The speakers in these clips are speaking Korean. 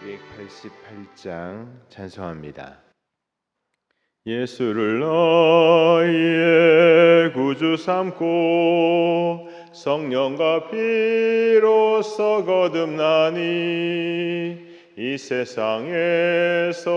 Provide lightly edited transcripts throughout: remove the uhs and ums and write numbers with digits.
288장 찬송합니다. 예수를 너희의 구주 삼고 성령과 피로써 거듭나니 이 세상에서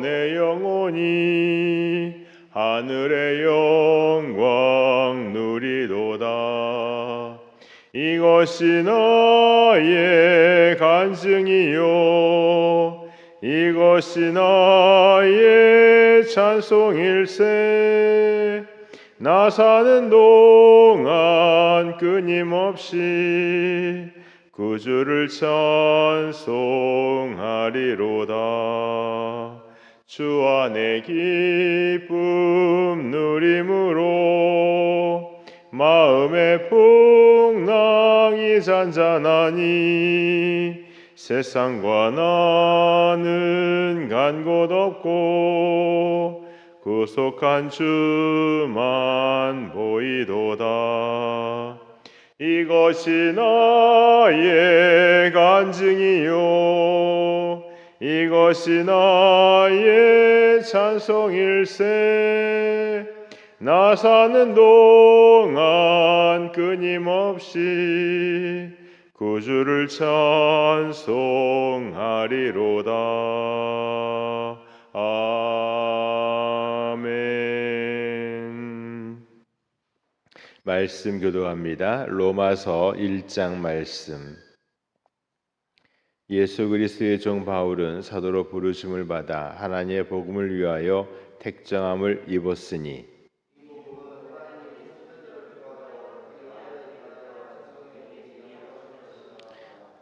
내 영혼이 하늘의 영광 누리도다. 이것이 나의 간증이요 이것이 나의 찬송일세. 나 사는 동안 끊임없이 구주를 찬송하리로다. 주 안에 기쁨 누림으로 마음의 풍랑이 잔잔하니 세상과 나는 간 곳 없고 구속한 주만 보이도다. 이것이 나의 간증이요 이것이 나의 찬송일세. 나 사는 동안 끊임없이 구주를 찬송하리로다. 아멘. 말씀 교독합니다. 로마서 1장 말씀. 예수 그리스도의 종 바울은 사도로 부르심을 받아 하나님의 복음을 위하여 택정함을 입었으니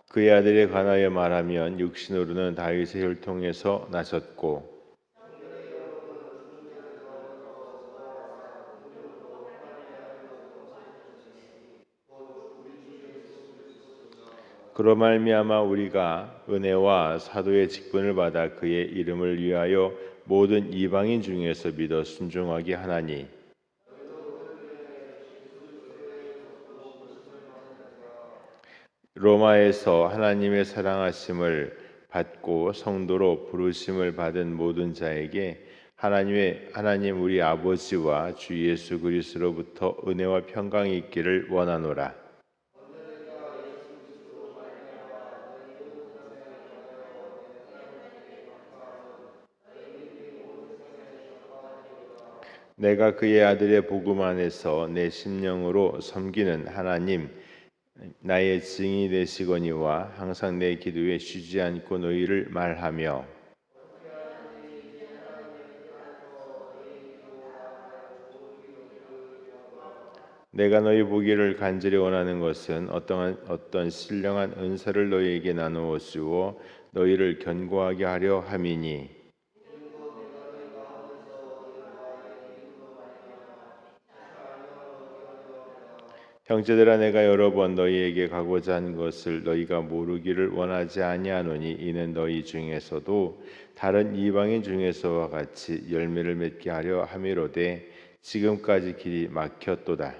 그의 아들에 관하여 말하면 육신으로는 다윗의 혈통에서 나셨고 그로 말미암아 우리가 은혜와 사도의 직분을 받아 그의 이름을 위하여 모든 이방인 중에서 믿어 순종하게 하나니 로마에서 하나님의 사랑하심을 받고 성도로 부르심을 받은 모든 자에게 하나님 우리 아버지와 주 예수 그리스도로부터 은혜와 평강이 있기를 원하노라. 내가 그의 아들의 복음 안에서 내 심령으로 섬기는 하나님 나의 증인이 되시거니와 항상 내 기도에 쉬지 않고 너희를 말하며 내가 너희 보기를 간절히 원하는 것은 어떤 신령한 은사를 너희에게 나누어 주어 너희를 견고하게 하려 함이니 형제들아 내가 여러 번 너희에게 가고자 한 것을 너희가 모르기를 원하지 아니하노니 이는 너희 중에서도 다른 이방인 중에서와 같이 열매를 맺게 하려 함이로되 지금까지 길이 막혔도다.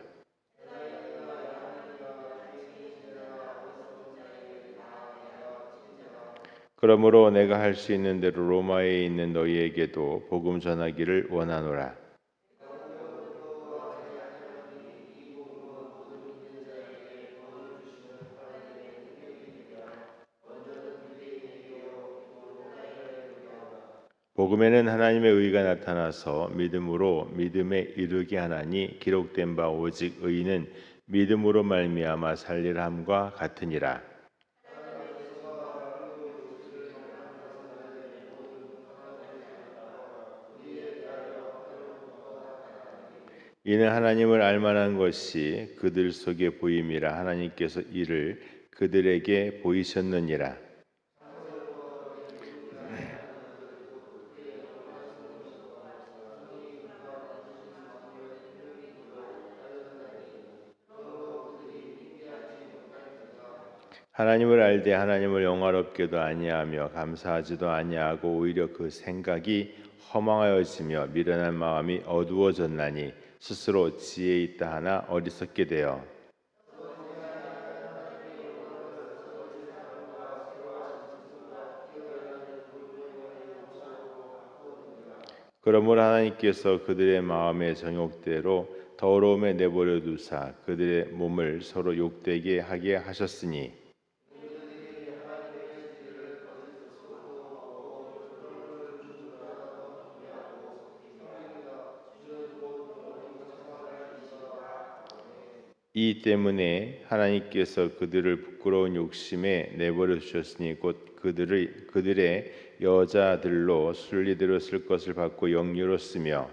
그러므로 내가 할 수 있는 대로 로마에 있는 너희에게도 복음 전하기를 원하노라. 복음에는 하나님의 의가 나타나서 믿음으로 믿음에 이르게 하나니 기록된 바 오직 의인은 믿음으로 말미암아 살리라 함과 같으니라. 이는 하나님을 알만한 것이 그들 속에 보임이라 하나님께서 이를 그들에게 보이셨느니라. 하나님을 알되 하나님을 영화롭게도 아니하며 감사하지도 아니하고 오히려 그 생각이 허망하여지며 미련한 마음이 어두워졌나니 스스로 지혜 있다 하나 어리석게 되어 그러므로 하나님께서 그들의 마음의 정욕대로 더러움에 내버려 두사 그들의 몸을 서로 욕되게 하게 하셨으니 이 때문에 하나님께서 그들을 부끄러운 욕심에 내버려 두셨으니 곧 그들의 여자들로 순리대로 쓸 것을 받고 영유로 쓰며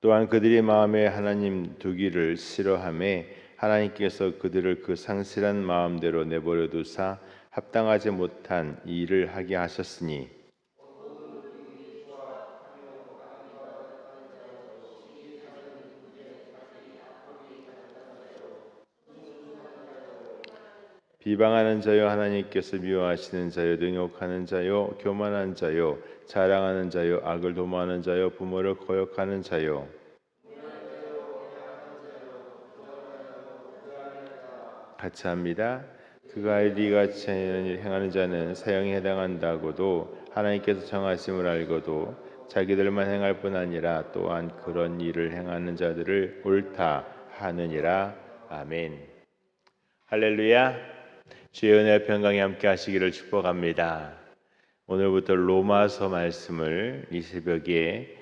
또한 그들이 마음에 하나님 두기를 싫어하매 하나님께서 그들을 그 상실한 마음대로 내버려 두사 합당하지 못한 일을 하게 하셨으니 비방하는 자요 하나님께서 미워하시는 자요 능욕하는 자요 교만한 자요 자랑하는 자요 악을 도모하는 자요 부모를 거역하는 자요 같이 합니다. 그가 이같이 행하는 자는 사형에 해당한다고도 하나님께서 정하심을 알고도 자기들만 행할 뿐 아니라 또한 그런 일을 행하는 자들을 옳다 하느니라. 아멘. 할렐루야. 주의 은혜 평강이 함께 하시기를 축복합니다. 오늘부터 로마서 말씀을 이 새벽에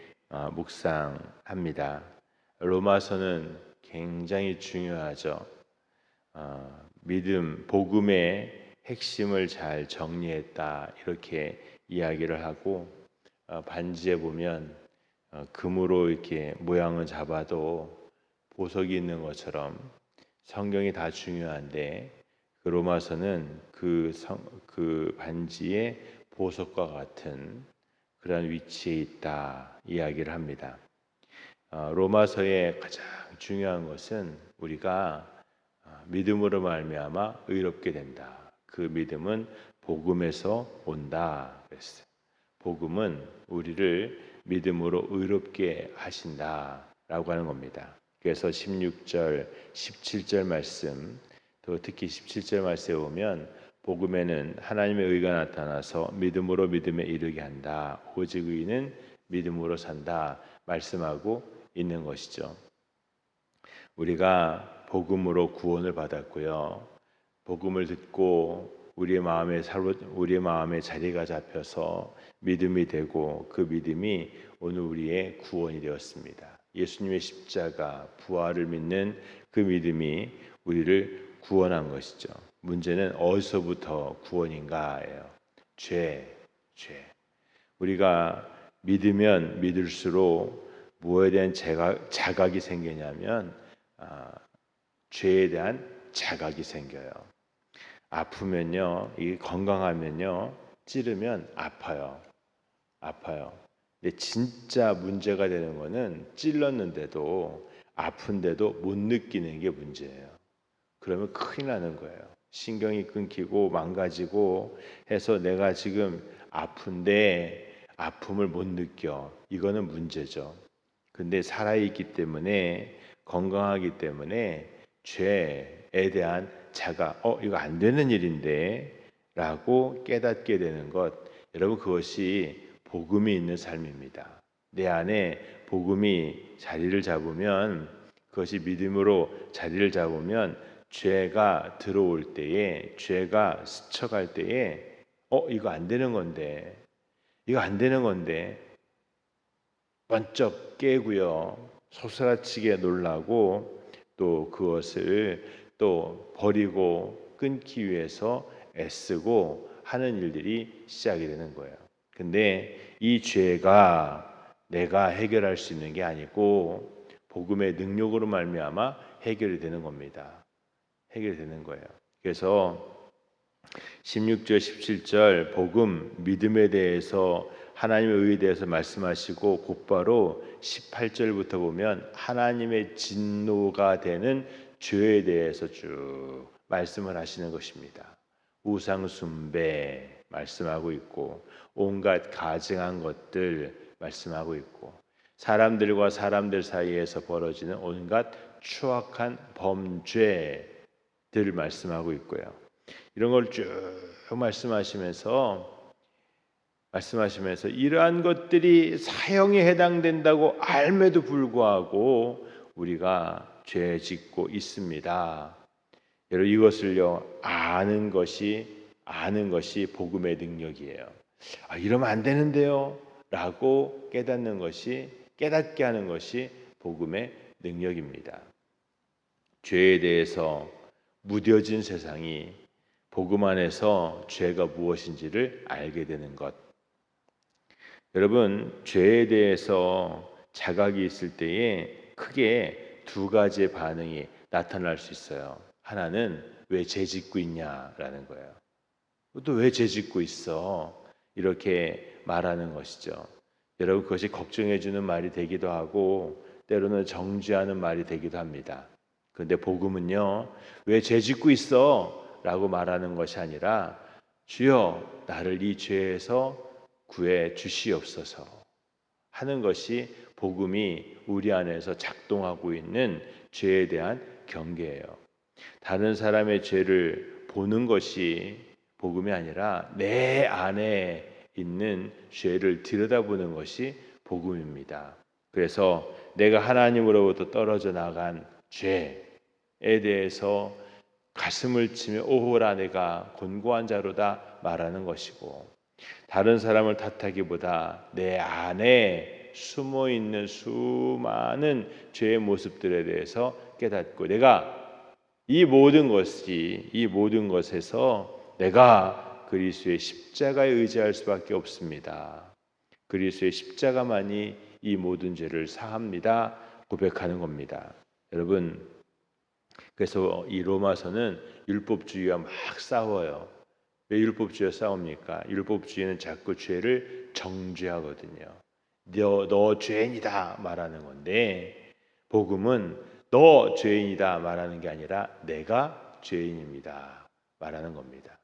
묵상합니다. 로마서는 굉장히 중요하죠. 믿음, 복음의 핵심을 잘 정리했다 이렇게 이야기를 하고 반지에 보면 금으로 이렇게 모양을 잡아도 보석이 있는 것처럼 성경이 다 중요한데 그 로마서는 그 반지에 보석과 같은 그런 위치에 있다 이야기를 합니다. 로마서의 가장 중요한 것은 우리가 믿음으로 말미암아 의롭게 된다. 그 믿음은 복음에서 온다 그랬어요. 복음은 우리를 믿음으로 의롭게 하신다라고 하는 겁니다. 그래서 16절, 17절 말씀, 또 특히 17절 말씀에 보면 복음에는 하나님의 의가 나타나서 믿음으로 믿음에 이르게 한다. 오직 의인은 믿음으로 산다 말씀하고 있는 것이죠. 우리가 복음으로 구원을 받았고요. 복음을 듣고 우리의 마음에 자리가 잡혀서 믿음이 되고 그 믿음이 오늘 우리의 구원이 되었습니다. 예수님의 십자가 부활을 믿는 그 믿음이 우리를 구원한 것이죠. 문제는 어디서부터 구원인가예요. 죄. 우리가 믿으면 믿을수록 무엇에 대한 자각이 생기냐면 죄에 대한 자각이 생겨요. 아프면요, 이게 건강하면요, 찌르면 아파요. 근데 진짜 문제가 되는 거는 찔렀는데도 아픈데도 못 느끼는 게 문제예요. 그러면 큰일 나는 거예요. 신경이 끊기고 망가지고 해서 내가 지금 아픈데 아픔을 못 느껴. 이거는 문제죠. 근데 살아있기 때문에 건강하기 때문에 죄에 대한 자각, 이거 안 되는 일인데 라고 깨닫게 되는 것, 여러분 그것이 복음이 있는 삶입니다. 내 안에 복음이 자리를 잡으면, 그것이 믿음으로 자리를 잡으면 죄가 들어올 때에, 죄가 스쳐갈 때에 이거 안 되는 건데 번쩍 깨고요, 소스라치게 놀라고 또 그것을 또 버리고 끊기 위해서 애쓰고 하는 일들이 시작이 되는 거예요. 근데 이 죄가 내가 해결할 수 있는 게 아니고 복음의 능력으로 말미암아 해결이 되는 겁니다. 해결이 되는 거예요. 그래서 16절 17절 복음 믿음에 대해서 하나님의 의에 대해서 말씀하시고 곧바로 18절부터 보면 하나님의 진노가 되는 죄에 대해서 쭉 말씀을 하시는 것입니다. 우상 숭배 말씀하고 있고 온갖 가증한 것들 말씀하고 있고 사람들과 사람들 사이에서 벌어지는 온갖 추악한 범죄들을 말씀하고 있고요. 이런 걸 쭉 말씀하시면서 이러한 것들이 사형에 해당된다고 알매도 불구하고 우리가 죄 짓고 있습니다. 여러분 이것을요 아는 것이 복음의 능력이에요. 이러면 안 되는데요 라고 깨닫게 하는 것이 복음의 능력입니다. 죄에 대해서 무뎌진 세상이 복음 안에서 죄가 무엇인지를 알게 되는 것. 여러분 죄에 대해서 자각이 있을 때에 크게 두 가지의 반응이 나타날 수 있어요. 하나는 왜 죄 짓고 있냐라는 거예요. 또 왜 죄 짓고 있어? 이렇게 말하는 것이죠. 여러분 그것이 걱정해 주는 말이 되기도 하고 때로는 정죄하는 말이 되기도 합니다. 그런데 복음은요. 왜 죄 짓고 있어? 라고 말하는 것이 아니라 주여 나를 이 죄에서 구해 주시옵소서 하는 것이 복음이 우리 안에서 작동하고 있는 죄에 대한 경계예요. 다른 사람의 죄를 보는 것이 복음이 아니라 내 안에 있는 죄를 들여다보는 것이 복음입니다. 그래서 내가 하나님으로부터 떨어져 나간 죄에 대해서 가슴을 치며 오호라 내가 곤고한 자로다 말하는 것이고 다른 사람을 탓하기보다 내 안에 숨어있는 수많은 죄의 모습들에 대해서 깨닫고 내가 이 모든 것에서 내가 그리스도의 십자가에 의지할 수밖에 없습니다. 그리스도의 십자가만이 이 모든 죄를 사합니다. 고백하는 겁니다. 여러분 그래서 이 로마서는 율법주의와 막 싸워요. 왜 율법주의와 싸웁니까? 율법주의는 자꾸 죄를 정죄하거든요. 너 죄인이다 말하는 건데 복음은 너 죄인이다 말하는 게 아니라 내가 죄인입니다 말하는 겁니다.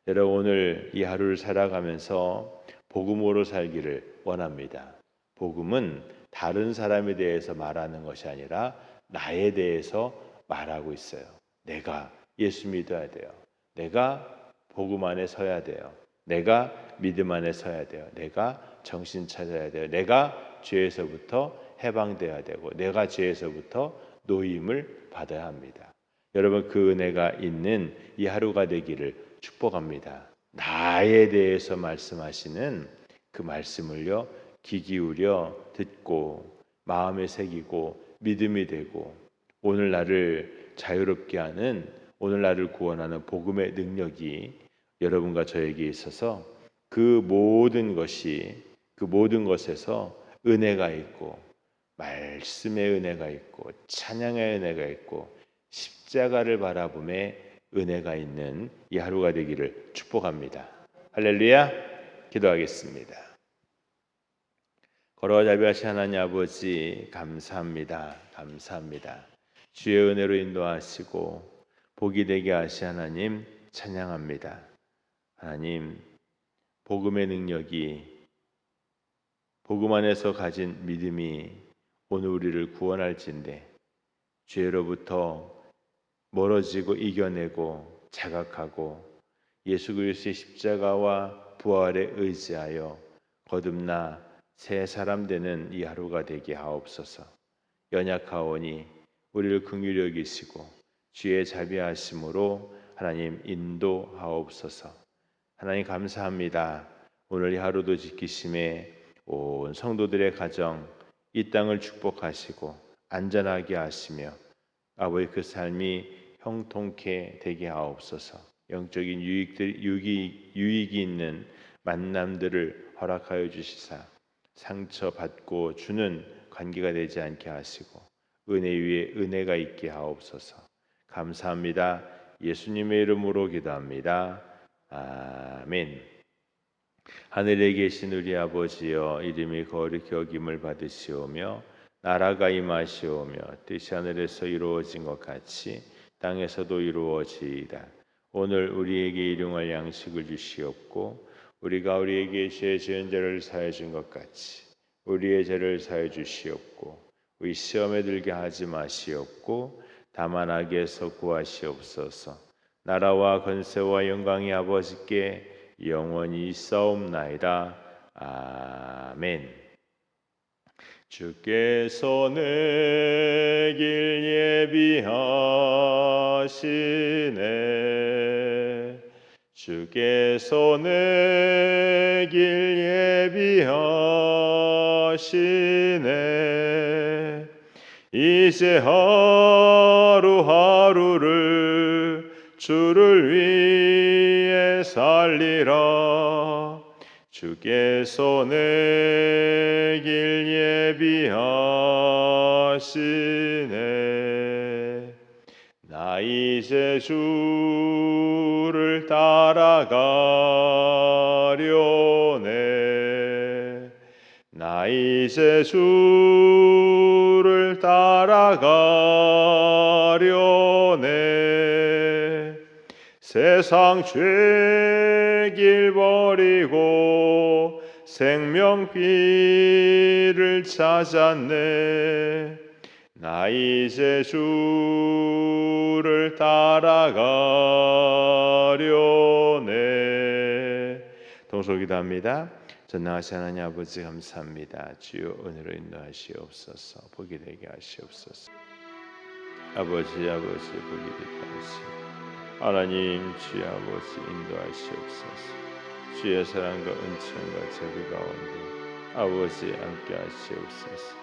여러분 오늘 이 하루를 살아가면서 복음으로 살기를 원합니다. 복음은 다른 사람에 대해서 말하는 것이 아니라 나에 대해서 말하고 있어요. 내가 예수 믿어야 돼요. 내가 복음 안에 서야 돼요. 내가 믿음 안에 서야 돼요. 내가 정신 차려야 돼요. 내가 죄에서부터 해방돼야 되고 내가 죄에서부터 노임을 받아야 합니다. 여러분 그 은혜가 있는 이 하루가 되기를 축복합니다. 나에 대해서 말씀하시는 그 말씀을요 귀 기울여 듣고 마음에 새기고 믿음이 되고 오늘 나를 자유롭게 하는 오늘 나를 구원하는 복음의 능력이 여러분과 저에게 있어서 그 모든 것에서 은혜가 있고 말씀의 은혜가 있고 찬양의 은혜가 있고 십자가를 바라봄에 은혜가 있는 이 하루가 되기를 축복합니다. 할렐루야. 기도하겠습니다. 걸어와 자비하신 하나님 아버지 감사합니다. 주의 은혜로 인도하시고 복이 되게 하시 하나님 찬양합니다. 하나님 복음의 능력이 복음 안에서 가진 믿음이 오늘 우리를 구원할진대 죄로부터 멀어지고 이겨내고 자각하고 예수 그리스도의 십자가와 부활에 의지하여 거듭나 새 사람 되는 이 하루가 되게 하옵소서. 연약하오니 우리를 긍휼히 여기시고 주의 자비하심으로 하나님 인도하옵소서. 하나님 감사합니다. 오늘 이 하루도 지키심에 온 성도들의 가정 이 땅을 축복하시고 안전하게 하시며 아버지 그 삶이 형통케 되게 하옵소서. 영적인 유익이 있는 만남들을 허락하여 주시사 상처받고 주는 관계가 되지 않게 하시고 은혜 위에 은혜가 있게 하옵소서. 감사합니다. 예수님의 이름으로 기도합니다. 아멘. 하늘에 계신 우리 아버지여 이름이 거룩히 여김을 받으시오며 나라가 임하시오며 뜻이 하늘에서 이루어진 것 같이 땅에서도 이루어지이다. 오늘 우리에게 일용할 양식을 주시옵고 우리가 우리에게 죄 지은 자를 사해 준 것 같이 우리의 죄를 사해 주시옵고 우리 시험에 들게 하지 마시옵고 다만 악에서 구하시옵소서. 나라와 권세와 영광이 아버지께 영원히 있사옵나이다. 아멘. 주께서 내 길 예비하시네. 주께서 내 길 예비하시네. 이제 하루하루를 주를 위해 살리라. 주께서 내 길 예비하시네. 나 이제 주를 따라가려네. 나 이제 주를 따라가려네. 세상 죄길 버리고 생명길을 찾았네. 나 이제 주를 따라가려네. 동서기도합니다. 전능하신 하나님 아버지 감사합니다. 주여 오늘을 인도하시옵소서. 복이 되게 하시옵소서. 아버지 복이 되게 하시옵소서. 하나님 주여 아버지 인도하시옵소서. 주의 사랑과 은총과 자비 가운데 아버지 함께 하시옵소서.